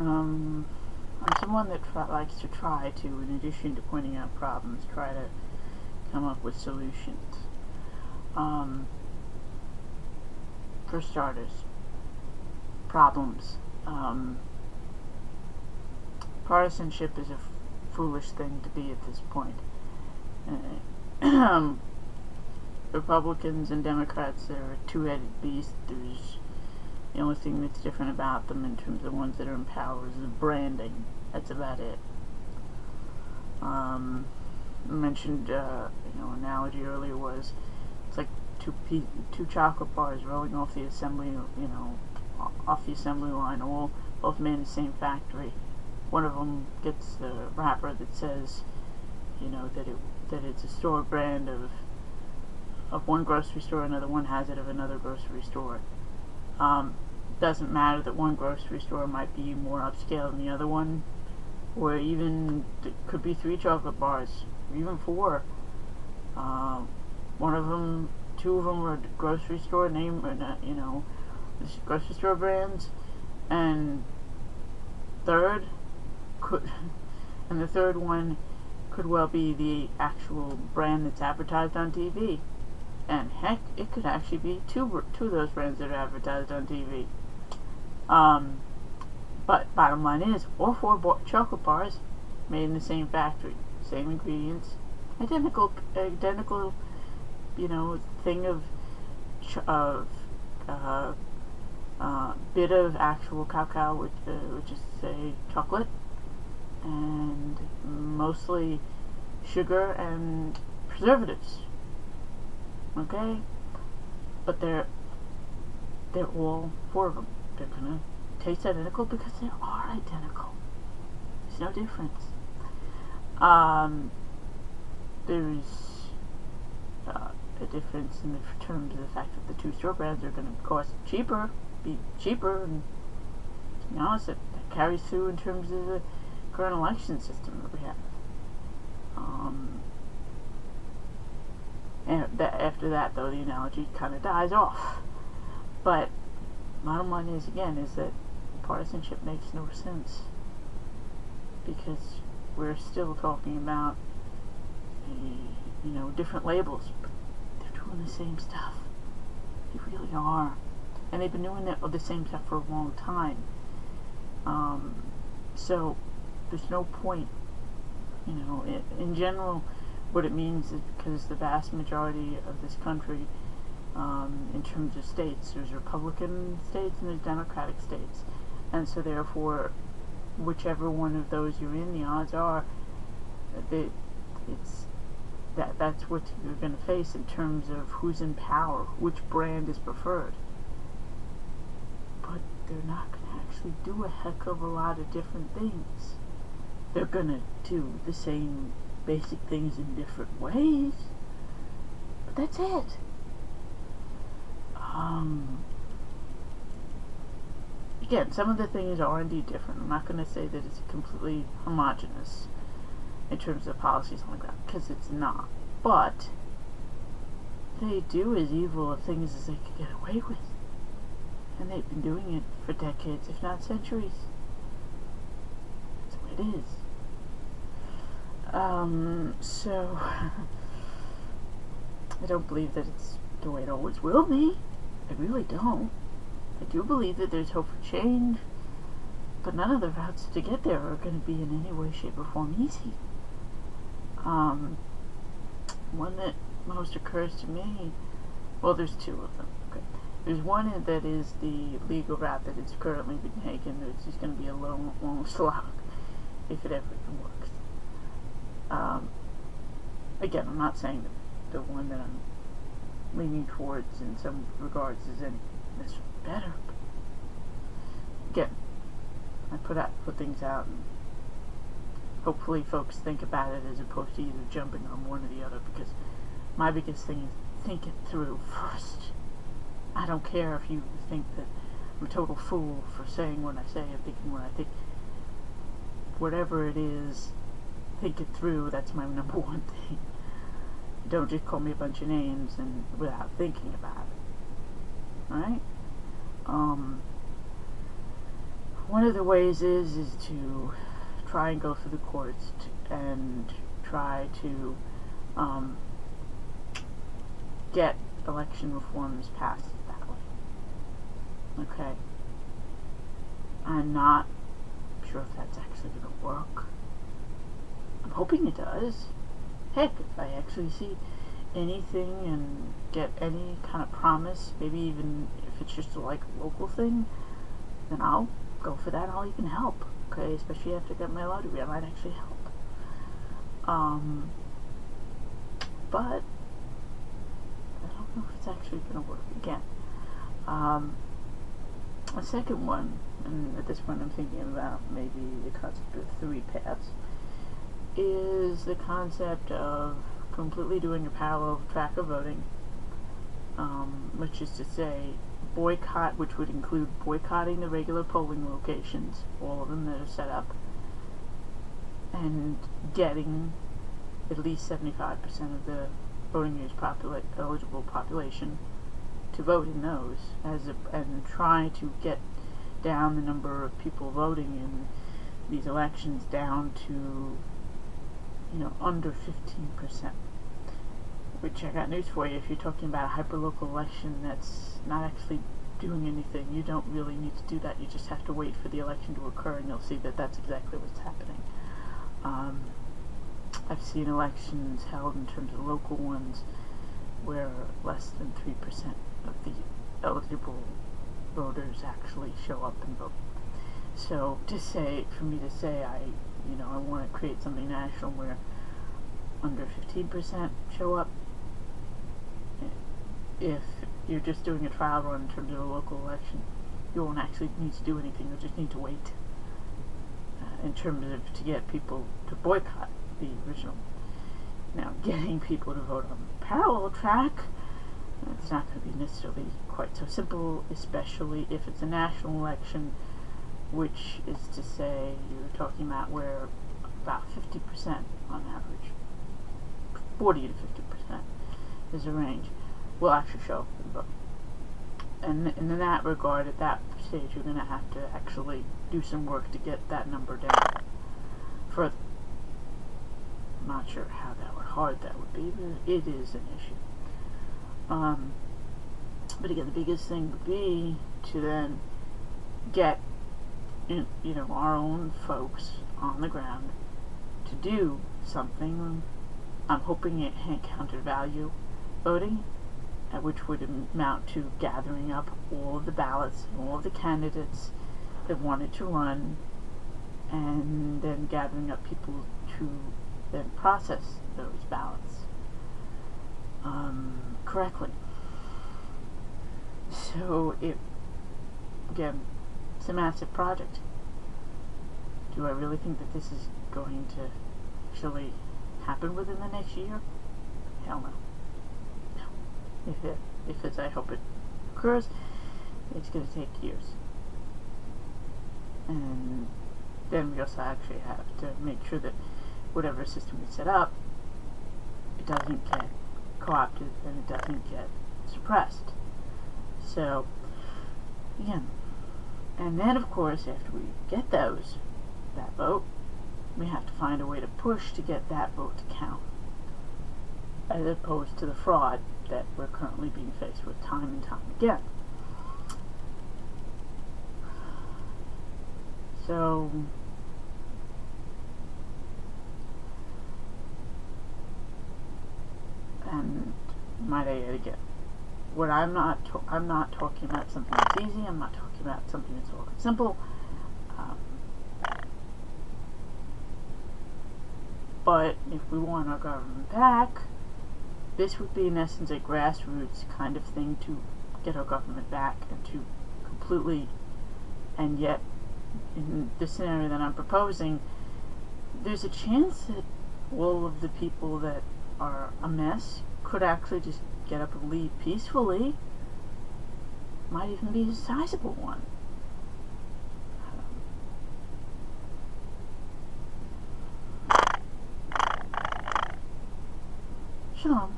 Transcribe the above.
I'm someone that likes to try to, in addition to pointing out problems, try to come up with solutions. For starters, problems. Partisanship is a foolish thing to be at this point. Republicans and Democrats are a two-headed beast. The only thing that's different about them in terms of the ones that are in power is the branding. That's about it. I mentioned, analogy earlier was it's like two chocolate bars rolling off the assembly, off the assembly line, all both made in the same factory. One of them gets the wrapper that says, that it's a store brand of one grocery store, another one has it of another grocery store. Doesn't matter that one grocery store might be more upscale than the other one, or even it could be 3 chocolate bars, or even 4. Two of them are grocery store name, or grocery store brands, and the third one could well be the actual brand that's advertised on TV. And heck, it could actually be two of those brands that are advertised on TV. But bottom line is, all 4 chocolate bars made in the same factory, same ingredients, identical, thing of bit of actual cacao, which is say chocolate, and mostly sugar and preservatives. Okay, but they're all 4 of them. They're gonna taste identical because they are identical. There's no difference. There's a difference in the terms of the fact that the 2 store brands are going to be cheaper, and to be honest, that carries through in terms of the current election system that we have. And after that, though, the analogy kind of dies off. But bottom line is that partisanship makes no sense, because we're still talking about different labels, but they're doing the same stuff. They really are, and they've been doing the same stuff for a long time. So there's no point, in general. What it means is, because the vast majority of this country, in terms of states, there's Republican states and there's Democratic states, and so therefore, whichever one of those you're in, the odds are that's what you're going to face in terms of who's in power, which brand is preferred. But they're not going to actually do a heck of a lot of different things. They're going to do the same basic things in different ways, but that's it. Again, some of the things are indeed different. I'm not going to say that it's completely homogenous in terms of policies on the ground, because it's not. But they do as evil of things as they could get away with, and they've been doing it for decades, if not centuries. That's the way it is. So I don't believe that it's the way it always will be. I really don't. I do believe that there's hope for change, but none of the routes to get there are going to be in any way, shape, or form easy. One that most occurs to me, well, there's 2 of them. Okay. There's one that is the legal route that it's currently been taken. It's just going to be a long slog if it ever even works. Again, I'm not saying that the one that I'm leaning towards in some regards is any better. But again, I put things out, and hopefully folks think about it as opposed to either jumping on one or the other, because my biggest thing is think it through first. I don't care if you think that I'm a total fool for saying what I say and thinking what I think. Whatever it is, think it through. That's my number one thing. Don't just call me a bunch of names and without thinking about it. Alright? one of the ways is to try and go through the courts and try to get election reforms passed that way. Okay. I'm not sure if that's actually going to work. I'm hoping it does. Heck, if I actually see anything and get any kind of promise, maybe even if it's just a local thing, then I'll go for that. I'll even help. Okay, especially after I get my law degree, I might actually help. But I don't know if it's actually going to work again. A second one, and at this point I'm thinking about maybe the concept of 3 paths, is the concept of completely doing a parallel track of voting, which is to say boycott, which would include boycotting the regular polling locations, all of them that are set up, and getting at least 75% of the voting age eligible population to vote in those, and try to get down the number of people voting in these elections down to, under 15%. Which, I got news for you, if you're talking about a hyperlocal election that's not actually doing anything, you don't really need to do that. You just have to wait for the election to occur, and you'll see that that's exactly what's happening. I've seen elections held in terms of local ones where less than 3% of the eligible voters actually show up and vote. So for me to say I want to create something national where under 15% show up, if you're just doing a trial run in terms of a local election, you won't actually need to do anything. You'll just need to wait in terms of to get people to boycott the original. Now, getting people to vote on the parallel track, it's not going to be necessarily quite so simple, especially if it's a national election, which is to say you're talking about where about 50% on average, 40 to 50% is a range, will actually show up and vote. And in that regard, at that stage, you're going to have to actually do some work to get that number down further. I'm not sure how hard that would be, but it is an issue. But again, the biggest thing would be to then get our own folks on the ground to do something. I'm hoping it encountered value voting, which would amount to gathering up all of the ballots and all of the candidates that wanted to run, and then gathering up people to then process those ballots correctly. So again, it's a massive project. Do I really think that this is going to actually happen within the next year? Hell no. No. If it's, I hope it occurs, it's going to take years. And then we also actually have to make sure that whatever system we set up, it doesn't get co-opted and it doesn't get suppressed. So, again, and then of course after we get that vote, we have to find a way to push to get that vote to count, as opposed to the fraud that we're currently being faced with time and time again. So, and might I add again, what I'm not talking about something that's easy. I'm not talking about something that's all simple. But if we want our government back, this would be in essence a grassroots kind of thing to get our government back and to completely, and yet in the scenario that I'm proposing, there's a chance that all of the people that are a mess could actually just get up and leave peacefully. Might even be a sizable one. Shalom.